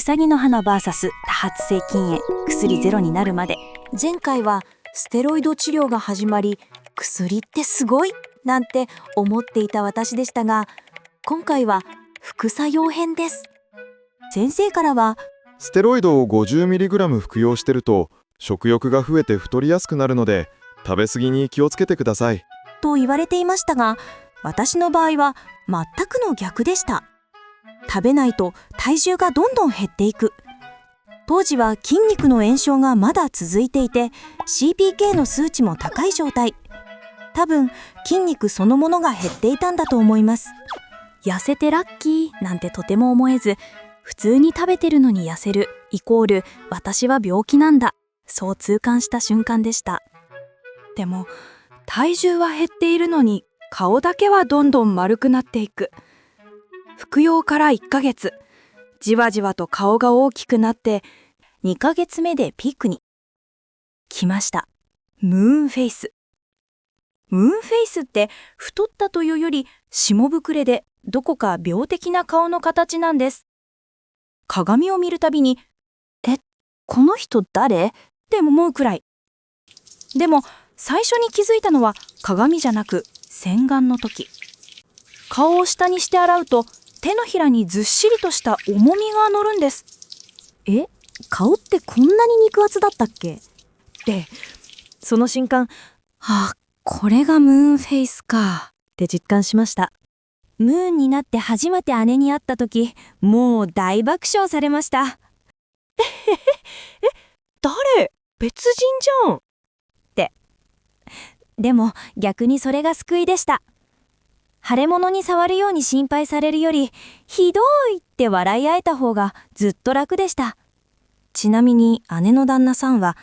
サギの花 VS 多発性筋炎、薬ゼロになるまで。前回はステロイド治療が始まり、薬ってすごいなんて思っていた私でしたが、今回は副作用編です。先生からは、ステロイドを 50mg 服用してると食欲が増えて太りやすくなるので食べ過ぎに気をつけてくださいと言われていましたが、私の場合は全くの逆でした。食べないと体重がどんどん減っていく。当時は筋肉の炎症がまだ続いていて、 CPK の数値も高い状態。多分筋肉そのものが減っていたんだと思います。痩せてラッキーなんてとても思えず、普通に食べてるのに痩せるイコール私は病気なんだ、そう痛感した瞬間でした。でも体重は減っているのに顔だけはどんどん丸くなっていく。服用から1ヶ月、じわじわと顔が大きくなって、2ヶ月目でピークに来ました。ムーンフェイス。ムーンフェイスって太ったというより下膨れでどこか病的な顔の形なんです。鏡を見るたびに、この人誰？って思うくらい。でも最初に気づいたのは鏡じゃなく洗顔の時。顔を下にして洗うと手のひらにずっしりとした重みが乗るんです。顔ってこんなに肉厚だったっけ？で、その瞬間、これがムーンフェイスかって実感しました。ムーンになって初めて姉に会った時、もう大爆笑されました。誰？別人じゃん。でも逆にそれが救いでした。腫れ物に触るように心配されるより、ひどいって笑い合えた方がずっと楽でした。ちなみに姉の旦那さんは、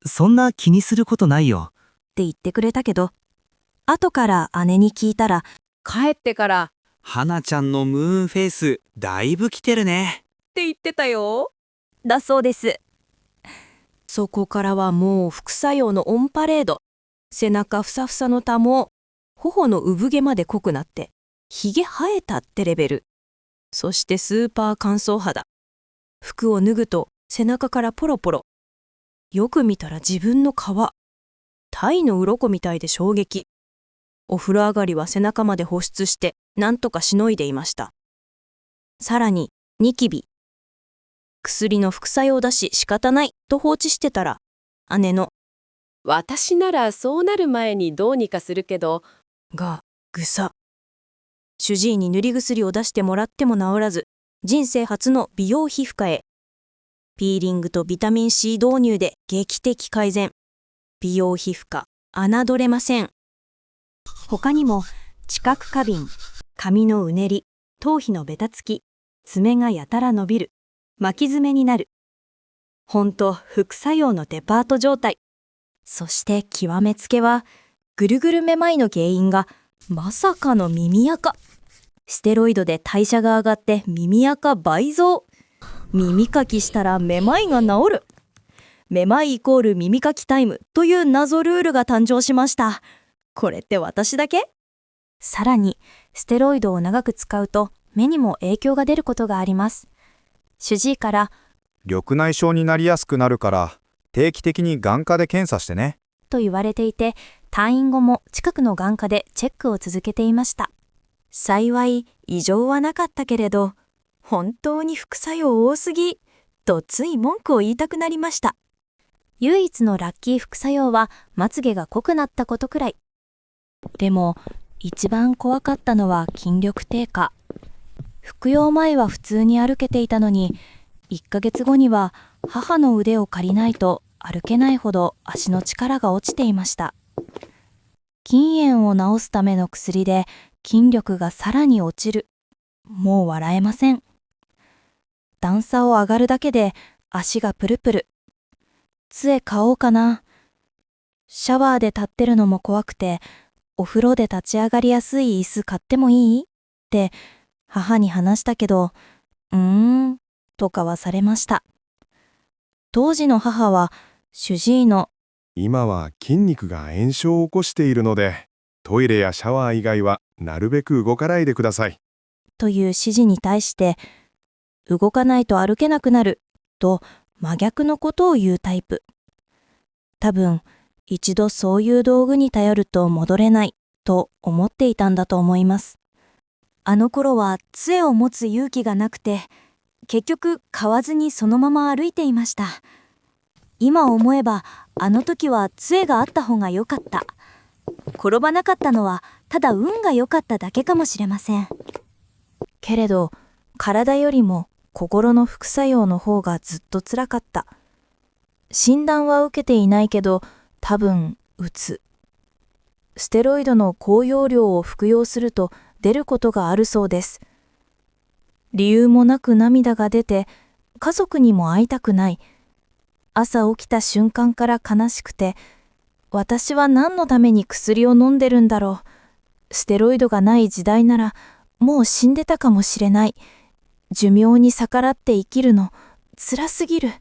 そんな気にすることないよって言ってくれたけど、後から姉に聞いたら、帰ってから花ちゃんのムーンフェイスだいぶ来てるねって言ってたよ。だそうです。そこからはもう副作用のオンパレード。背中ふさふさの多毛、頬の産毛まで濃くなって、ひげ生えたってレベル。そしてスーパー乾燥肌。服を脱ぐと背中からポロポロ。よく見たら自分の皮。鯛の鱗みたいで衝撃。お風呂上がりは背中まで保湿してなんとかしのいでいました。さらにニキビ。薬の副作用だし仕方ないと放置してたら、姉の私ならそうなる前にどうにかするけど、がぐさ。主治医に塗り薬を出してもらっても治らず、人生初の美容皮膚科へ。ピーリングとビタミン C 導入で劇的改善。美容皮膚科、侮れません。他にも知覚過敏、髪のうねり、頭皮のベタつき、爪がやたら伸びる、巻き爪になる。ほんと副作用のデパート状態。そして極めつけは、ぐるぐるめまいの原因がまさかの耳垢。ステロイドで代謝が上がって耳垢倍増。耳かきしたらめまいが治る。めまいイコール耳かきタイムという謎ルールが誕生しました。これって私だけ？さらにステロイドを長く使うと目にも影響が出ることがあります。主治医から、緑内障になりやすくなるから定期的に眼科で検査してねと言われていて、退院後も近くの眼科でチェックを続けていました。幸い異常はなかったけれど、本当に副作用多すぎとつい文句を言いたくなりました。唯一のラッキー副作用はまつげが濃くなったことくらい。でも一番怖かったのは筋力低下。服用前は普通に歩けていたのに、1ヶ月後には母の腕を借りないと歩けないほど足の力が落ちていました。筋炎を治すための薬で筋力がさらに落ちる。もう笑えません。段差を上がるだけで足がプルプル。杖買おうかな。シャワーで立ってるのも怖くて、お風呂で立ち上がりやすい椅子買ってもいい？って母に話したけど、とかはされました。当時の母は主治医の、今は筋肉が炎症を起こしているのでトイレやシャワー以外はなるべく動かないでくださいという指示に対して、動かないと歩けなくなると真逆のことを言うタイプ。多分、一度そういう道具に頼ると戻れないと思っていたんだと思います。あの頃は杖を持つ勇気がなくて、結局買わずにそのまま歩いていました。今思えばあの時は杖があった方が良かった。転ばなかったのはただ運が良かっただけかもしれません。けれど体よりも心の副作用の方がずっと辛かった。診断は受けていないけど多分うつ。ステロイドの高用量を服用すると出ることがあるそうです。理由もなく涙が出て、家族にも会いたくない。朝起きた瞬間から悲しくて、私は何のために薬を飲んでるんだろう。ステロイドがない時代なら、もう死んでたかもしれない。寿命に逆らって生きるの、辛すぎる。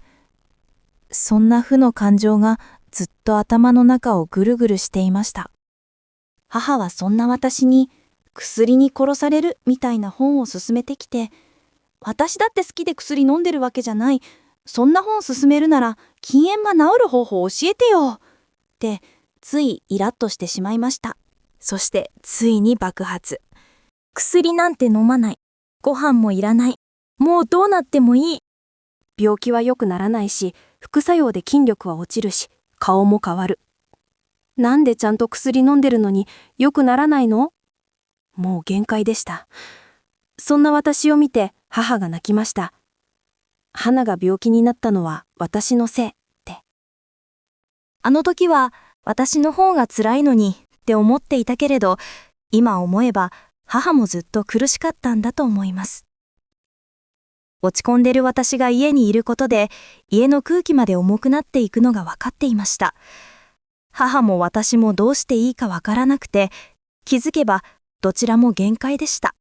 そんな負の感情がずっと頭の中をぐるぐるしていました。母はそんな私に、薬に殺されるみたいな本を勧めてきて、私だって好きで薬飲んでるわけじゃない。そんな本勧めるなら禁煙が治る方法教えてよってついイラッとしてしまいました。そしてついに爆発。薬なんて飲まない。ご飯もいらない。もうどうなってもいい。病気は良くならないし、副作用で筋力は落ちるし、顔も変わる。なんでちゃんと薬飲んでるのに良くならないの？もう限界でした。そんな私を見て母が泣きました。花が病気になったのは私のせいって。あの時は私の方が辛いのにって思っていたけれど、今思えば母もずっと苦しかったんだと思います。落ち込んでる私が家にいることで家の空気まで重くなっていくのが分かっていました。母も私もどうしていいか分からなくて、気づけばどちらも限界でした。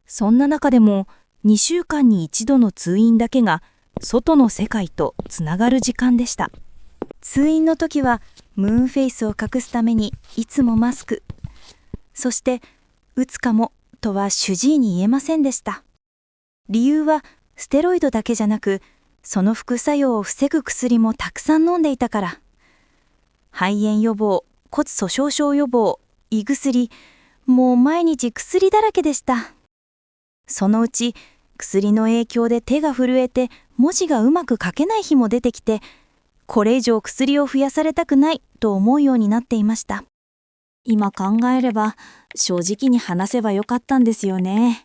そんな中でも2週間に1度の通院だけが外の世界とつながる時間でした。通院の時はムーンフェイスを隠すためにいつもマスク。そしてうつかもとは主治医に言えませんでした。理由はステロイドだけじゃなく、その副作用を防ぐ薬もたくさん飲んでいたから。肺炎予防、骨粗しょう症予防、胃薬、もう毎日薬だらけでした。そのうち薬の影響で手が震えて文字がうまく書けない日も出てきて、これ以上薬を増やされたくないと思うようになっていました。今考えれば正直に話せばよかったんですよね。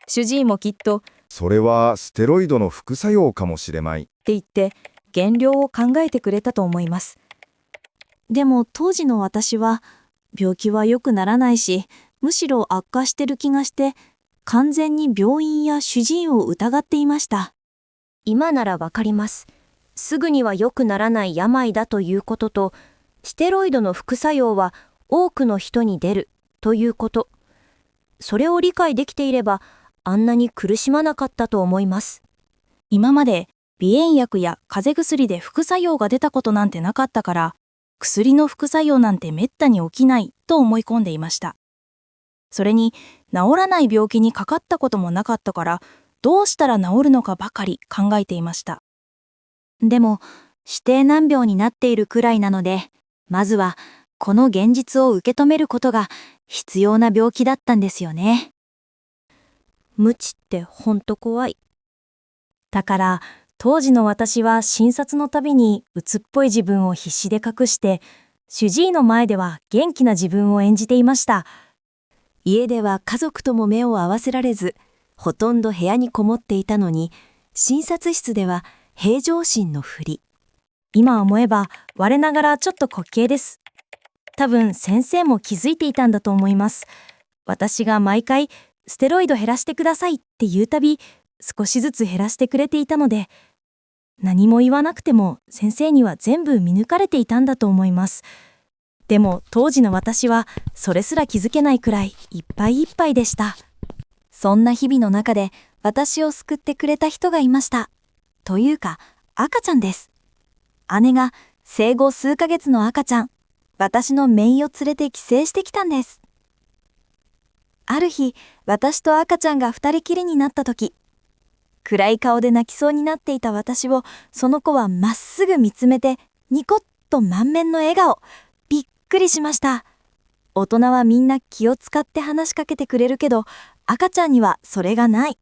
主治医もきっとそれはステロイドの副作用かもしれないって言って減量を考えてくれたと思います。でも当時の私は病気は良くならないし、むしろ悪化してる気がして、完全に病院や主治医を疑っていました。今ならわかります。すぐには良くならない病だということと、ステロイドの副作用は多くの人に出るということ。それを理解できていれば、あんなに苦しまなかったと思います。今まで鼻炎薬や風邪薬で副作用が出たことなんてなかったから、薬の副作用なんてめったに起きないと思い込んでいました。それに治らない病気にかかったこともなかったから、どうしたら治るのかばかり考えていました。でも指定難病になっているくらいなので、まずはこの現実を受け止めることが必要な病気だったんですよね。無知ってほんと怖い。だから当時の私は診察のたびに鬱っぽい自分を必死で隠して、主治医の前では元気な自分を演じていました。家では家族とも目を合わせられず、ほとんど部屋にこもっていたのに、診察室では平常心のふり。今思えば我ながらちょっと滑稽です。多分先生も気づいていたんだと思います。私が毎回ステロイド減らしてくださいって言うたび、少しずつ減らしてくれていたので、何も言わなくても先生には全部見抜かれていたんだと思います。でも当時の私はそれすら気づけないくらいいっぱいいっぱいでした。そんな日々の中で私を救ってくれた人がいました。というか赤ちゃんです。姉が生後数ヶ月の赤ちゃん、私の姪を連れて帰省してきたんです。ある日、私と赤ちゃんが二人きりになった時、暗い顔で泣きそうになっていた私をその子はまっすぐ見つめてニコッと満面の笑顔。びっくりしました。大人はみんな気を使って話しかけてくれるけど、赤ちゃんにはそれがない。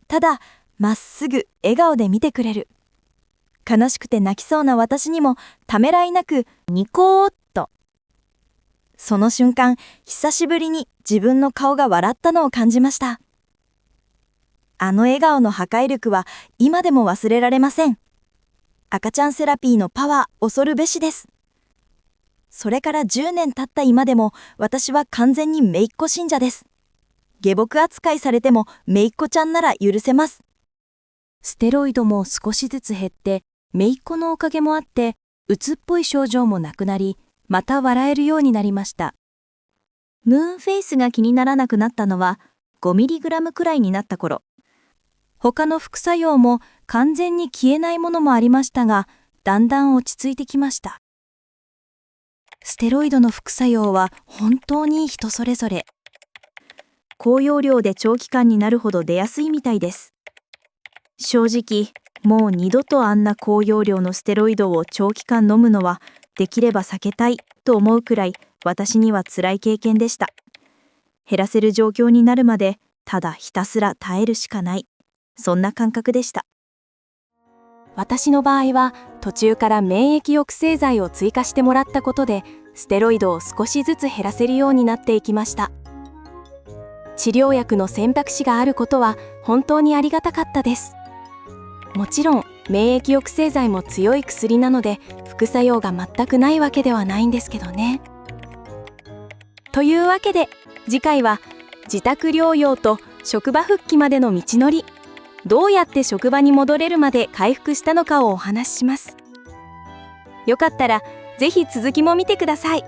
ただまっすぐ笑顔で見てくれる。悲しくて泣きそうな私にもためらいなくニコーっと。その瞬間、久しぶりに自分の顔が笑ったのを感じました。あの笑顔の破壊力は今でも忘れられません。赤ちゃんセラピーのパワー恐るべしです。それから10年経った今でも私は完全に姪っ子信者です。下僕扱いされても姪っ子ちゃんなら許せます。ステロイドも少しずつ減って、姪っ子のおかげもあって、鬱っぽい症状もなくなり、また笑えるようになりました。ムーンフェイスが気にならなくなったのは 5mg くらいになった頃。他の副作用も完全に消えないものもありましたが、だんだん落ち着いてきました。ステロイドの副作用は本当に人それぞれ。高用量で長期間になるほど出やすいみたいです。正直、もう二度とあんな高用量のステロイドを長期間飲むのはできれば避けたいと思うくらい私には辛い経験でした。減らせる状況になるまでただひたすら耐えるしかない。そんな感覚でした。私の場合は途中から免疫抑制剤を追加してもらったことでステロイドを少しずつ減らせるようになっていきました。治療薬の選択肢があることは本当にありがたかったです。もちろん免疫抑制剤も強い薬なので副作用が全くないわけではないんですけどね。というわけで次回は自宅療養と職場復帰までの道のり、どうやって職場に戻れるまで回復したのかをお話しします。よかったらぜひ続きも見てください。